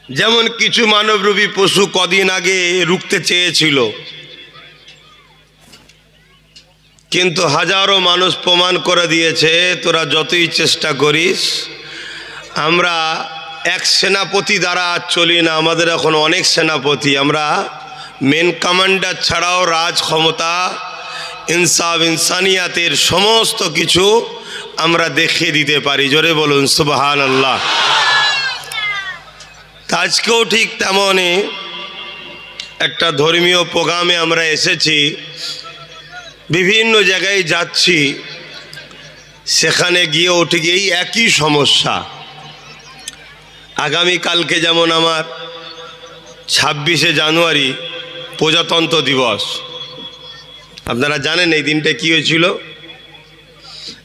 যেমন কিছু মানবরূপী পশু কদিন আগে রুখতে চেয়েছিল, কিন্তু হাজারো মানুষ প্রমাণ করে দিয়েছে তোরা যতই চেষ্টা করিস, আমরা এক সেনাপতি দ্বারা চলি না, আমাদের এখন অনেক সেনাপতি। আমরা মেন কমান্ডার ছাড়াও রাজ ক্ষমতা, ইনসাফ, ইনসানিয়াতের সমস্ত কিছু আমরা দেখিয়ে দিতে পারি। জোরে বলুন সুবহানাল্লাহ। আজকেও ঠিক তেমনই একটা ধর্মীয় প্রোগ্রামে আমরা এসেছি, বিভিন্ন জায়গায় যাচ্ছি, সেখানে গিয়েও ঠিক এই একই সমস্যা। আগামীকালকে যেমন আমার 26শে জানুয়ারি প্রজাতন্ত্র দিবস, আপনারা জানেন এই দিনটা কি হয়েছিল?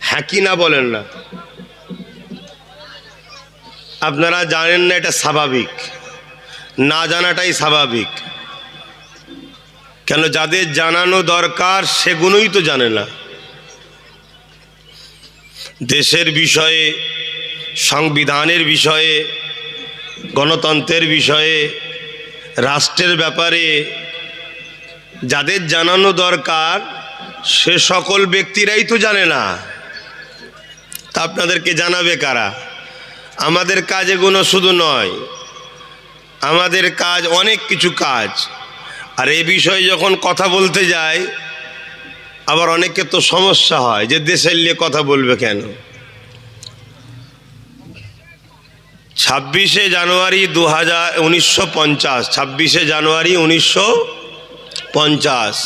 হ্যাঁ কি না বলেন না? আপনারা জানেন না, এটা স্বাভাবিক, না জানাটাই স্বাভাবিক। কেন? যাদের জানানো দরকার সেগুলোই তো জানে না। দেশের বিষয়ে, সংবিধানের বিষয়ে, গণতন্ত্রের বিষয়ে, রাষ্ট্রের ব্যাপারে যাদের জানানো দরকার সে সকল ব্যক্তিরাই তো জানে না। তা আপনাদেরকে জানাবে কারা? আমাদের কাজ এগুলো শুধু নয়, আমাদের কাজ অনেক কিছু কাজ। আর এই বিষয়ে যখন কথা বলতে যায়, আবার অনেকের তো সমস্যা হয় যে দেশের নিয়ে কথা বলবে কেন। 26শে জানুয়ারি 1950, 26শে জানুয়ারি 1950,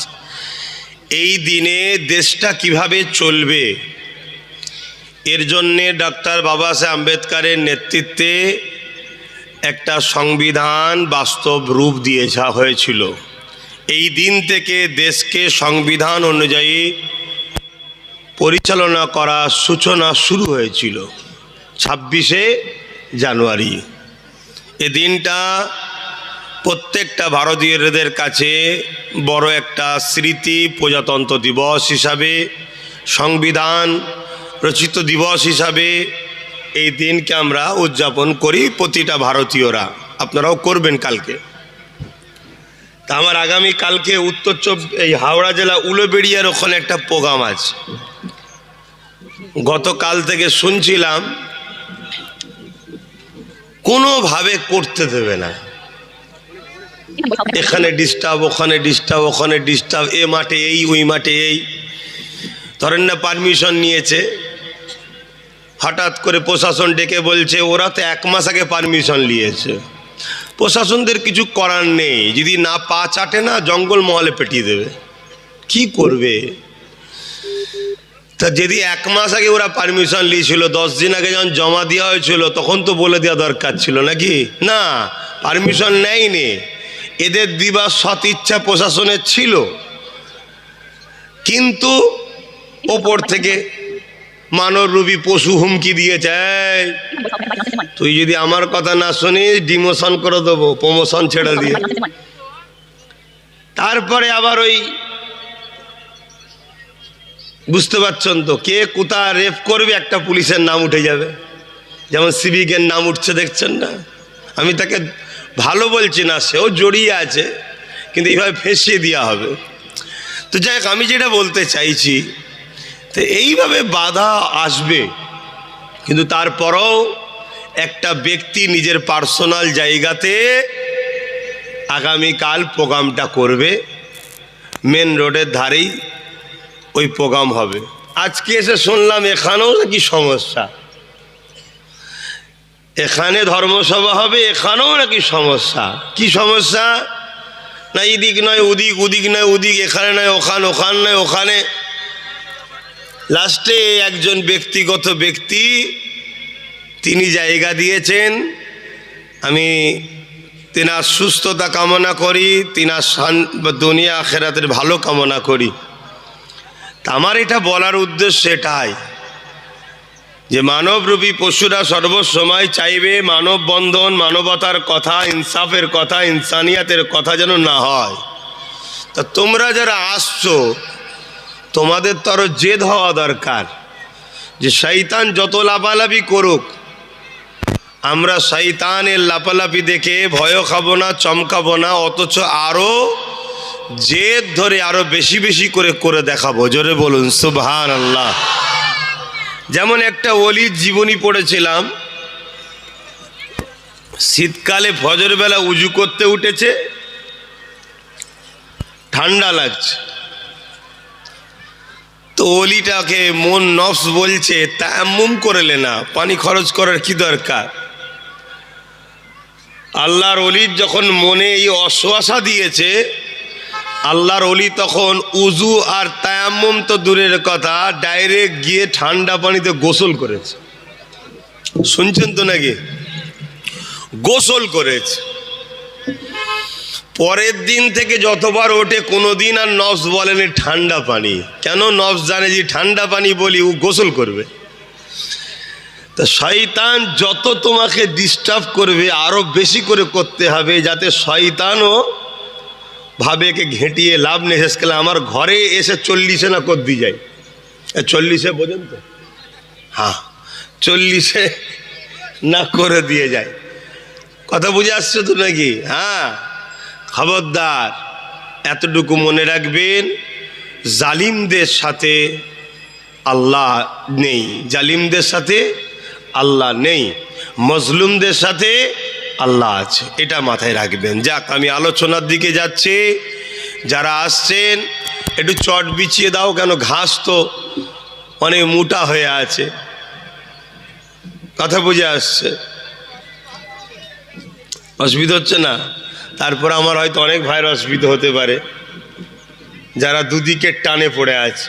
এই দিনে দেশটা কিভাবে চলবে, এর জন্যে ডক্টর বাবা সাহেব আম্বেদকরের নেতৃত্বে একটা সংবিধান বাস্তব রূপ দিয়ে হয়েছিল। এই দিন থেকে দেশকে সংবিধান অনুযায়ী পরিচালনা করার সূচনা শুরু হয়েছিল 26শে জানুয়ারি। এ দিনটা প্রত্যেকটা ভারতীয়দের কাছে বড় একটা স্মৃতি। প্রজাতন্ত্র দিবস হিসাবে, সংবিধান রচিত দিবস হিসাবে এই দিনকে আমরা উদযাপন করি, প্রতিটা ভারতীয়রা। আপনারাও করবেন কালকে। তা আমার আগামী কালকে এই হাওড়া জেলা উলুবেড়িয়ার ওখানে একটা প্রোগ্রাম আছে। গতকাল থেকে শুনছিলাম কোনোভাবে করতে দেবে না, এখানে ডিস্টার্ব, ওখানে ডিস্টার্ব, ওখানে ডিস্টার্ব, এ মাঠে এই, ওই মাঠে এই। ধরেন না পারমিশন নিয়েছে, হঠাৎ করে প্রশাসন ডেকে বলছে ওরা তো 1 মাস আগে পারমিশন নিয়েছে। প্রশাসনদের কিছু করার নেই, যদি না পা চাটে না জঙ্গল মহলে পেটিয়ে দেবে। কি করবে? তা যদি 1 মাস আগে ওরা পারমিশন নিয়েছিল, 10 দিন আগে যখন জমা দেওয়া হয়েছিল তখন তো বলে দেওয়া দরকার ছিল নাকি? না, পারমিশন নেয়নি। এদের দিবার সৎ ইচ্ছা প্রশাসনের ছিল, কিন্তু ওপর থেকে মানবরূপী পশু হুমকি দিয়েছে, তুই যদি আমার কথা না শুনিস ডিমোশন করে দেবো, প্রমোশন ছেড়ে দিয়ে। তারপরে আবার ওই বুঝতে পারছেন তো, কে কোথা রেপ করবে একটা পুলিশের নাম উঠে যাবে। যেমন সিভিকের নাম উঠছে, দেখছেন না? আমি তাকে ভালো বলছি না, সেও জড়িয়ে আছে, কিন্তু এইভাবে ফেঁসিয়ে দেওয়া হবে। তো যাই হোক, আমি যেটা বলতে চাইছি, তো এইভাবে বাধা আসবে, কিন্তু তারপরও একটা ব্যক্তি নিজের পার্সোনাল জায়গাতে আগামীকাল প্রোগ্রামটা করবে, মেন রোডের ধারেই ওই প্রোগ্রাম হবে। আজকে এসে শুনলাম এখানেও নাকি সমস্যা, এখানে ধর্মসভা হবে, এখানেও নাকি সমস্যা। কি সমস্যা? না এদিক নয় ওদিক, ওদিক নয় ওদিক, এখানে নয় ওখানে, ওখানে নয় ওখানে। লাস্টে একজন ব্যক্তিগত ব্যক্তি তিনি জায়গা দিয়েছেন, আমি তিনার সুস্থতা কামনা করি, তিনার দুনিয়া আখেরাতের ভালো কামনা করি। তা আমার এটা বলার উদ্দেশ্য এটাই যে মানবরূপী পশুরা সর্বসময় চাইবে মানববন্ধন, মানবতার কথা, ইনসাফের কথা, ইনসানিয়াতের কথা যেন না হয়। তা তোমরা যারা আসছো, তোমাদের তো আরো জেদ হওয়া দরকার যে শয়তান যত লাফালাফি করুক, আমরা শয়তানের লাপালাপি দেখে ভয়ও খাবো না, চমকাবো না, অথচ আরও জেদ ধরে আরও বেশি বেশি করে দেখাবো। জোরে বলুন সুবহানাল্লাহ। যেমন একটা ওলির জীবনী পড়েছিলাম, শীতকালে ফজর বেলা উজু করতে উঠেছে, ঠান্ডা লাগছে, তো ওলিটাকে মন নফস বলছে তায়াম্মুম করে লে না, পানি খরচ করার কি দরকার। আল্লাহর ওলির যখন মনে এই অশ্বাসা দিয়েছে, আল্লাহর ওলি তখন উজু আর তায়াম্মুম তো দূরের কথা, ডাইরেক্ট গিয়ে ঠান্ডা পানিতে গোসল করেছে। শুনছেন তো নাকি? গোসল করেছে। পরের দিন থেকে যতবার ওঠে কোনোদিন আর নফস বলেনি ঠান্ডা পানি। কেন? নফস জানে যে ঠান্ডা পানি বলি ও গোসল করবে। তো শয়তান যত তোমাকে ডিস্টার্ব করবে আরো বেশি করে করতে হবে, যাতে শয়তানও ভাবে একে ঘেঁটিয়ে লাভ নেই। শেষকালে আমার ঘরে এসে 40-এ না কর দিয়ে যায়। 40-এ বোঝেন তো? হ্যাঁ, 40-এ না করে দিয়ে যায়। কথা বুঝে আসছে তো নাকি? হ্যাঁ, খবরদার এতটুকু মনে রাখবেন, জালিমদের সাথে আল্লাহ নেই, জালিমদের সাথে আল্লাহ নেই, মজলুমদের সাথে আল্লাহ আছে, এটা মাথায় রাখবেন। যাক, আমি আলোচনার দিকে যাচ্ছি। যারা আসছেন একটু চট বিছিয়ে দাও, কেন ঘাস তো অনেক মোটা হয়ে আছে। কথা বুঝে আসছে? অসুবিধা হচ্ছে না? তারপর আমার হয়তো অনেক ভাইয়ের অসুবিধা হতে পারে, যারা দুদিকে টানে পড়ে আছে,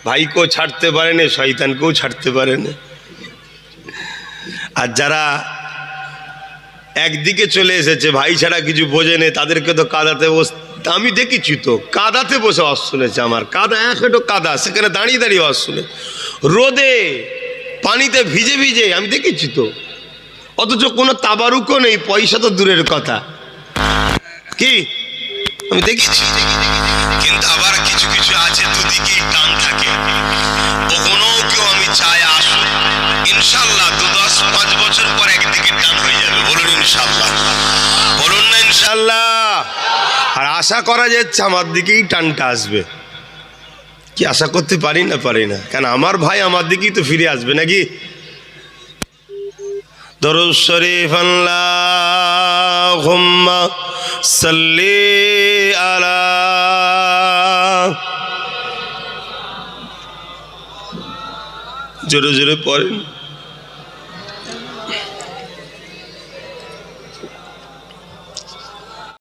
ভাইকেও ছাড়তে পারে না, শয়তানকেও ছাড়তে পারে না। আর যারা একদিকে চলে এসেছে, ভাই ছাড়া কিছু বোঝে নেই, তাদেরকে তো কাদাতে আমি দেখেছি তো, কাদাতে বসে ওয়াজ শুনেছে। আমার কাদা, এক একটু কাদা, সেখানে দাঁড়িয়ে দাঁড়িয়ে ওয়াজ শুনে, রোদে পানিতে ভিজে ভিজে আমি দেখেছি তো। অথচ কোনো তাবারুকও নেই, পয়সা তো দূরের কথা। কি আমি দেখেছি। কিন্তু আবার কিছু কিছু আছে দুদিকেই টান থাকে। কখনো কেউ আমি চাই আসুক, ইনশাল্লাহ 2-10-5 বছর পর একদিকে টান হয়ে যাবে। বলুন ইনশাল্লাহ, বলুন না ইনশাল্লাহ। আর আশা করা যাচ্ছে আমার দিকেই টানটা আসবে। কি আশা করতে পারি না? পারি না, কেন আমার ভাই আমার দিকেই তো ফিরে আসবে নাকি? দরুদ শরীফ আল্লাহুম্মা সাল্লি আলা, জোরে জোরে পড়েন।